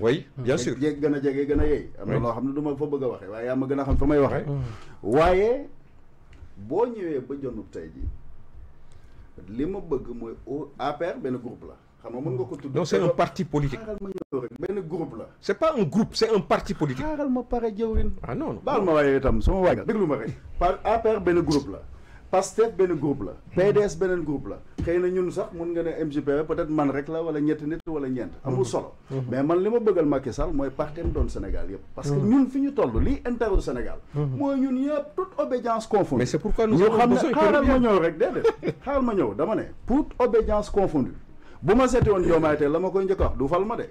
oui bien sûr gën a jege gën a yey am na loo xam ne du ma fa bëgg a waxee waaye yaa ma gën a xam fa may waxee waaye boo ñëwee ba jonub tey ji li ma bëgg mooy APR benn groupe la xam nga mën nga ko tudd non c'est un parti politique xaaral ma ñëw rek benn groupe la c'est pas un groupe c'est un parti politique xaaral ma pare jëwrin ah non baal ma waaye itam su ma waay déglu ma rek par APR benn groupe la PASTEF benn groupe la PDS beneen groupe la xëy na ñun sax mun nga ne MJPR peut-être man rek la wala ñetti nit wala ñeent amul solo mais man li ma bëggal Macky Sall mooy partem doon Sénégal yëpp parce que ñun fi ñu toll lii intérêt du Sénégal mooy ñun yëpp toute obédience confondue mais c'est pourquoi nous xam avons ne besoin xaaral ma ñëw rek déedéet xaaral ma ñëw dama ne toute obédience confondue bu ma seeti woon Diomaye tey la ma koy njëkk a wax du fal ma de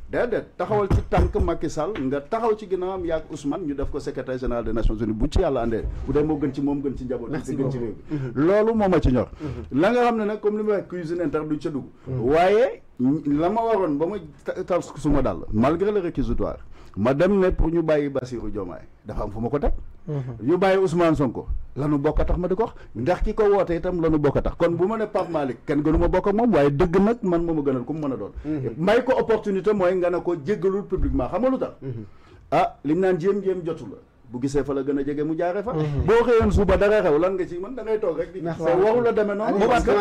déedéet taxawal ci tànk Macky Sall nga taxaw ci ginnaawam yaag Ousmane ñu def ko secrétaire général des Nations Unies bu ci yàlla andee bu dee moo gën ci moom gën ci njaboot te gën ci réew bi loolu moo ma ci ñor la nga xam ne nag comme li ma wax cuisine interne duñ ca dugg waaye la ma waroon ba ma tal suma dàll malgré le réquisitoire ma dem ne pour ñu bàyyi Bassirou Diomaye dafa am fu ma ko teg ñu bàyyi Ousmane Sonko lanu bokk a tax ma di ko wax ndax ki ko woote itam lanu bokk a tax kon bu ma ne Pape Malick kenn gënu ma bokk ak moom waaye dëgg nag man moo ma gënal ku mu mën a doon may ko opportunité mooy nga ne ko jéggalul publiquement xam nga lu tax li ñu naan jéem-jéem jotu la bu gisee fa la gën a jege mu jaare fa boo xëyoon suba dara xew lan nga ci man da ngay toog rek di waru la demee noonu parce que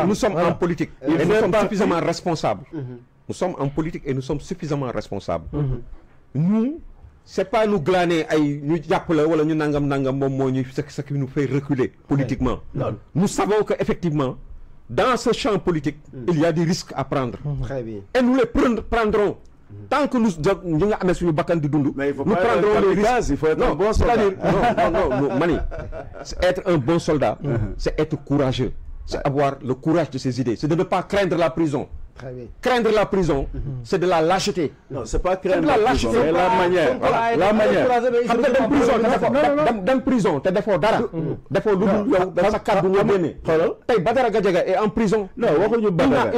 nous sommes en politique et nous sommes suffisamment responsables nous sommes en politique et nous sommes suffisamment responsables nous c'est pas nous glaner ay ñu jàpp la wala ñu nangam moom moo ñuy ce qui nous fait reculer politiquement nous savons que effectivement dans ce champ politique il y a des risques à prendre très bien et nous les prendrons tant que nous ñi nga amee suñu bakkan di dund nous prendrons les risques il faut être un bon soldat non mani être un bon soldat c'est être courageux c'est avoir le courage de ses idées c'est de ne pas craindre la prison très bien craindre la prison c'est de la lâcheté non c'est pas craindre la prison mais la manière xam nga dem prison te defoo dara defoo lu dul yow da sa kàddu nga génne xoolal tey Badara Gadiaga est en prison non waxuñu Badara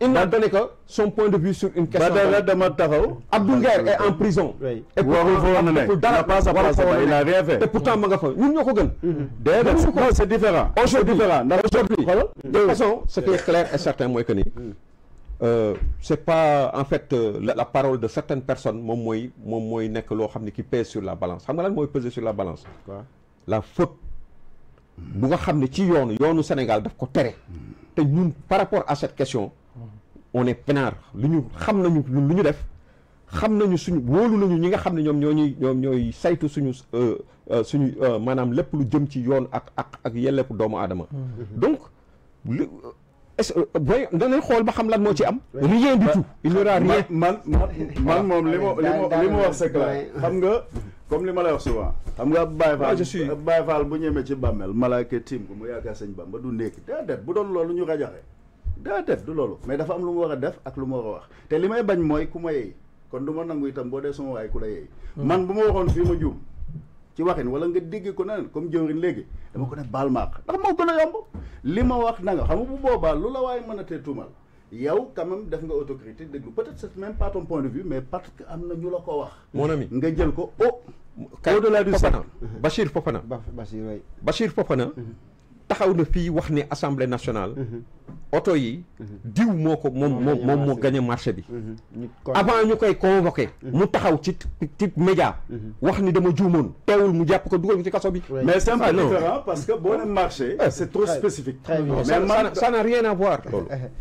il n'a donné que son point de vue sur une question Badara dama taxaw Abdou Nguer est en prison et waxul fa woon ne dara pas à place il n'a rien fait et pourtant ma nga fa ñun ñoo ko gën déedéet non c'est différent aujourd'hui xoolal de toute façon ce qui est clair et certain mooy que ni c'est pas en fait la parole de certaines personnes moom mooy nekk loo xam ne qui pèse sur la balance xam nga lan mooy peser sur la balance la faute bu nga xam ne ci yoonu Sénégal daf ko tere te ñun par rapport à cette question on est peinard lu ñu xam nañu lu ñu def xam nañu suñu wóolu nañu ñi nga xam ne ñoom ñooy saytu suñu maanaam lépp lu jëm ci yoon ak yelleefu doomu aadama donc danañ xool ba xam lan moo ci am rien du tout il n'y aura rien man moom li ma wax c'est clair xam nga comme li ma lay wax souvent xam nga Baye Fall bu ñemee ci bàmmeel malaaka tiim ko mu yaakaar sëñ Bamba du ndékki déedéet bu doon loolu ñu rajaxe déedéet du loolu mais dafa am lu mu war a def ak lu mu war a wax te li may bañ mooy ku ma yey kon du ma nangu itam boo dee suma waay ku la yey man bu ma waxoon fii ma juum ci waxin wala nga dégg ko neneen comme jëwriñ léegi dama ko ne baal maaq ndax moo gën a yomb li ma wax na nga xam nga bu boobaa lu la waaye mën a tee tuumal yow quand même def nga autocritique déglu peut-être c'est même pas ton point de vue mais parce que am na ñu la ko wax mon ami nga jël ko au-delà du sac Bachir Fofana taxaw na fii wax ne Assemblée nationale oto yi diw moom moo gagné marché bi avant ñu koy convoqué mu taxaw ci média wax ni dama juumoon teewul mu jàpp ko dugal ko ci kaso bi mais c'est un peu différent parce que boo ne marché c'est trop spécifique mais ça n'a rien à voir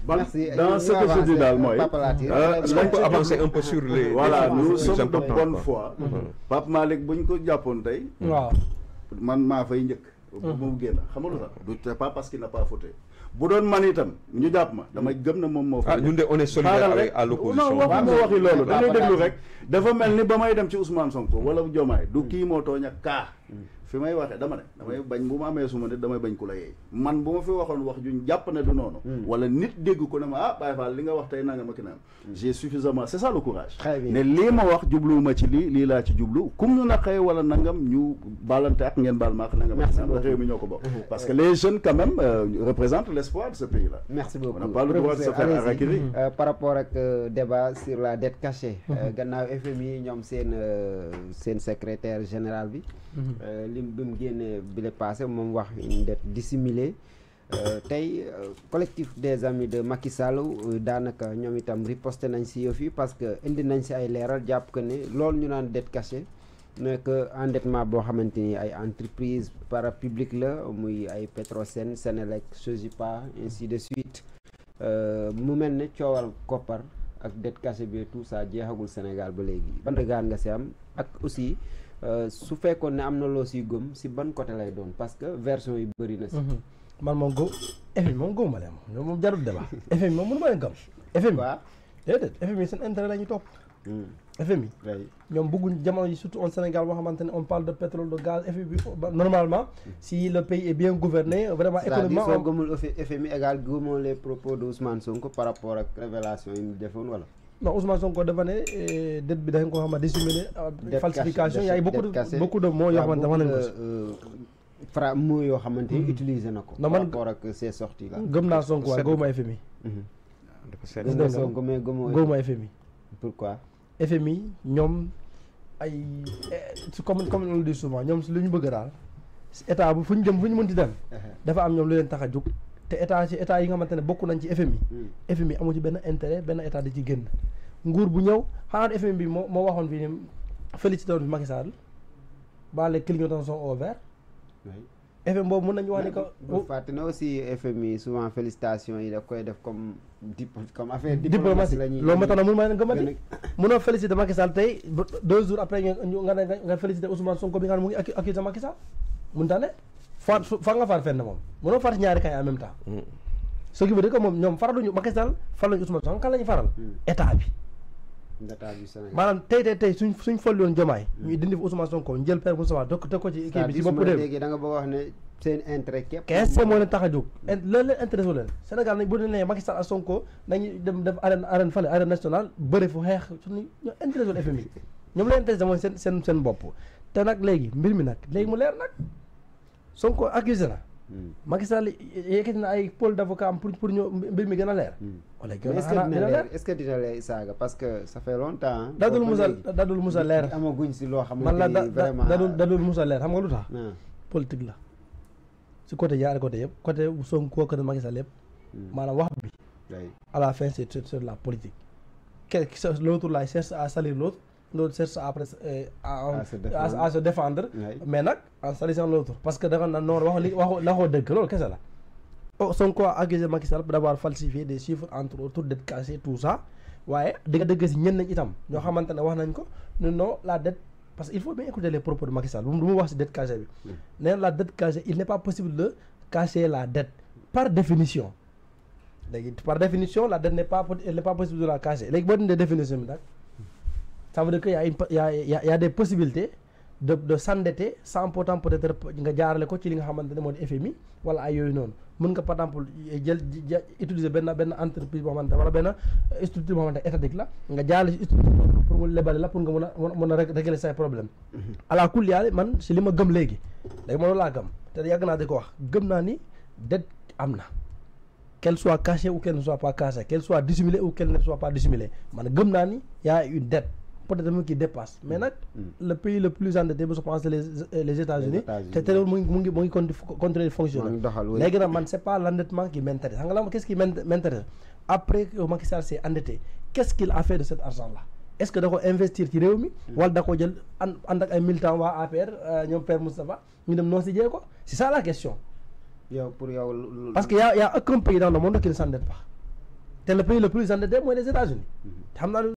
merci dans ce que je dis daal mooy on peut avancer un peu sur les voilà nous sommes de bonne foi Pape Malick buñ ko jàppoon tey man maa fay njëkk bu mu génn xam nga lu tax du c'est pas parce qu'il n'a pas fauté bu doon man itam ñu jàpp ma damay gëm na moom moo fa ñun de on est solidaire avec à l'opposition non waxi loolu da ngay déglu rek dafa mel ni ba may dem ci Ousmane Sonko wala Diomaye du kii moo tooñ ak kaa fi may waxee dama ne damay bañ bu ma amee suma nit damay bañ ku la yeey man bu ma fi waxoon wax juñ jàpp ne du noonu wala nit dégg ko ne ma Baye Fall li nga wax tey nanga ma ki naan j'ai suffisamment c'est ça le courage ne lii ma wax jubluwuma ci lii laa ci jublu kum ñu naqee wala nangam ñu baalante ak ngeen baal maak nangam ak nangam réew mi ñoo ko bokk parce que les jeunes quand même représentent l'espoir de ce pays là merci beaucoup on n'a pas le droit de se faire harakiri par rapport ak débat sur la dette cachée gannaaw FMI ñoom seen secrétaire général bi bi mu génnee bi le passé moom wax une dette dissimulée tey collectif des amis de Macky Sall daanaka ñoom itam riposté nañ si yëf yi parce que indi nañ si ay leeral jàpp que ne loolu ñu naan dette cachée nekk endettement boo xamante ni ay entreprise parapublique la muy ay Petrosen Senelec Sogipa ainsi de suite mu mel ne coowal koppar ak dette cachée bi tout ça jeexagul Sénégal ba léegi ban regard nga si am ak aussi su fekkoon ne am na loo siy gëm si ban côté lay doon parce que version yi bëri na si man moom FMI moom gëmuma leen moom moom jarul débat FMI moom mënu ma leen gëm FMI déedéet FMI seen intérêt la ñuy topp FMI ñoom bëgguñ jamono yi surtout en Sénégal boo xamante ne on parle de pétrole de gaz FMI normalement si le pays est bien gouverné vraiment économiquement soo gëmul FMI égal gëmoo les propos de Ousmane Sonko par rapport ak révélation yi mu defoon wala non Ousmane Sonko dafa ne dette bi dañ ko xam ne dissimulé falsification y a beaucoup de mots yoo xamante wax nañ ko mots yoo xamante ni utilisé na ko par rapport ak ces sorties là gëm naa Sonko waaye gëmuma FMI gëm naa Sonko mais gëmuma FMI pourquoi FMI ñoom ay comme on le dit souvent ñoom si lu ñu bëgg daal état bu fu ñu jëm fu ñu mënti dem dafa am ñoom lu leen tax a jóg te état yi nga xamante ne bokk nañ ci FMI FMI amu ci benn intérêt benn état di ci génn nguur bu ñëw xanaa FMI bi moo waxoon fii ni félicité woon fi Macky Sall ba les clignotants sont au vert FMI boobu mën nañu wax ni que fàtte na aussi FMI souvent félicitations yi daf koy def comme affaire diplomatie loolu moo tax na mënu ma leen gëmati mënoo félicité Macky Sall tey 2 jours après nga félicité Ousmane Sonko bi nga xam ne mu ngi accusé Macky Sall mun ta ne fa nga far fenn moom mënoo far ñaari kay en même temps ce qui veut dire que moom ñoom faraluñu Macky Sall faraluñu Ousmane Sonko kan la ñu faral état bi maanaam tey suñ folli woon Diomaye ñu dindi fi Ousmane Sonko njël Père Moustapha te ko ci kii bi ci bopp réew léegi da nga bëgg wax ne seen intérêt képp kese moo leen tax a jóg loolu leen intéressé wu leen Sénégal nañ bu leen nee Macky Sall ak Sonko nañu dem def arène fale arène nationale bëri fu xeex suñu ñoo intéressé wul FMI ñoom leen intéressé mooy seen bopp te nag léegi mbir mi nag léegi mu leer nag Sonko accusé na Macky Sall yëkkati na ay pôle d'avocat am pour ñu mbir mi gën a leer est-ce que dina leer Isaga parce que ça fait longtemps dadul musa leer amaguñ si loo xam man la dadul musa leer xam nga lu tax politique la si côté ñaari côté yëpp côté Sonko côté Macky Sall yëpp maanaam wax bi à la fin c'est sur la politique l'autre là cherche à salir l'autre cherche à se défendre mais nag en salissant l'autre parce que dafa na noonu wax la xoo dëgg loolu kese la Sonko a accusé Macky Sall d'avoir falsifié des chiffres entre autres dette cachée tout ça waaye dëgg si ñenn nañ itam ñoo xamante ne wax nañ ko non la dette parce que il faut bien écouter les propos de Macky Sall lu mu wax si dette cachée bi nee la dette cachée il n'est pas possible de cacher la dette par définition léegi par définition la dette n'est pas possible de la cacher léegi boo dindee définition bi nag ça veut dire que y a des possibilités de s'endetter sans pourtant peut-être nga jaarale ko ci li nga xamante ne moo di FMI wala ay yooyu noonu mën nga par exemple utiliser benn entreprise boo xamante wala benn structure boo xamante étatique la nga jaarale ci structure pour mu lebale la pour nga mën a régler say problème ala kulli yaale man si li ma gëm léegi ma laa gëm te yàgg naa di ko wax gëm naa ni dette am na qu'elle soit cachée ou qu'elle ne soit pas cachée qu'elle soit dissimulée ou qu'elle ne soit pas dissimulée man gëm naa ni y a une dette peut-être même qui dépasse mais nag le pays le plus endetté je pense les États-Unis te terewul mu ngi continuer fonctionner léegi nag man c'est pas l'endettement qui m'intéresse xam nga la qu'est-ce qui m'intéresse après que Macky Sall s'est endetté qu'est-ce qu'il a fait de cet argent là est-ce que da ko investir ci réew mi wala da ko jël ànd ak ay militants waa APR ñoom Père Moustapha ñu dem noo si jee ko c'est ça la question pour yow parce que y a aucun pays dans le monde qui ne s'endette pas te le pays le plus endetté mooy les États-Unis xam naa